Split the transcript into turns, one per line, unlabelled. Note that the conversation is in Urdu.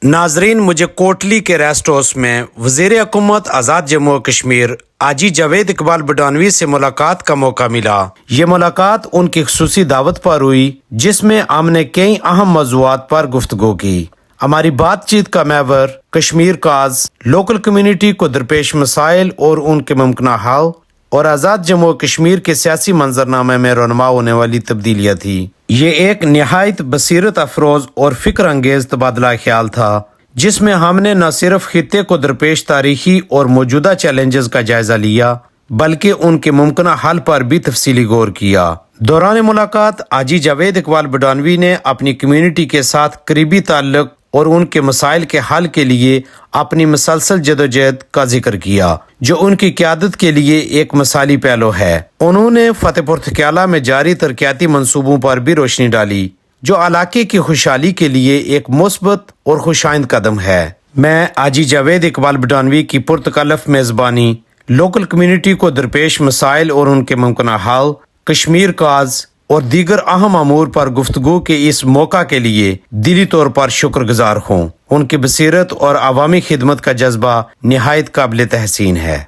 ناظرین، مجھے کوٹلی کے ریسٹ ہاؤس میں وزیر حکومت آزاد جموں و کشمیر حاجی جاوید اقبال بڈانوی سے ملاقات کا موقع ملا۔ یہ ملاقات ان کی خصوصی دعوت پر ہوئی، جس میں ہم نے کئی اہم موضوعات پر گفتگو کی۔ ہماری بات چیت کا محور کشمیر کاز، لوکل کمیونٹی کو درپیش مسائل اور ان کے ممکنہ حل، اور آزاد جموں و کشمیر کے سیاسی منظرنامے میں رونما ہونے والی تبدیلیاں تھی۔ یہ ایک نہایت بصیرت افروز اور فکر انگیز تبادلہ خیال تھا، جس میں ہم نے نہ صرف خطے کو درپیش تاریخی اور موجودہ چیلنجز کا جائزہ لیا، بلکہ ان کے ممکنہ حل پر بھی تفصیلی غور کیا۔ دوران ملاقات حاجی جاوید اقبال بڈانوی نے اپنی کمیونٹی کے ساتھ قریبی تعلق اور ان کے مسائل کے حل کے لیے اپنی مسلسل جدوجہد کا ذکر کیا، جو ان کی قیادت کے لیے ایک مثالی پہلو ہے۔ انہوں نے فتح پور تھکیالہ میں جاری ترقیاتی منصوبوں پر بھی روشنی ڈالی، جو علاقے کی خوشحالی کے لیے ایک مثبت اور خوشائند قدم ہے۔ میں حاجی جاوید اقبال بڈانوی کی پرتکلف میزبانی، لوکل کمیونٹی کو درپیش مسائل اور ان کے ممکنہ حل، کشمیر کاز اور دیگر اہم امور پر گفتگو کے اس موقع کے لیے دلی طور پر شکر گزار ہوں۔ ان کی بصیرت اور عوامی خدمت کا جذبہ نہایت قابل تحسین ہے۔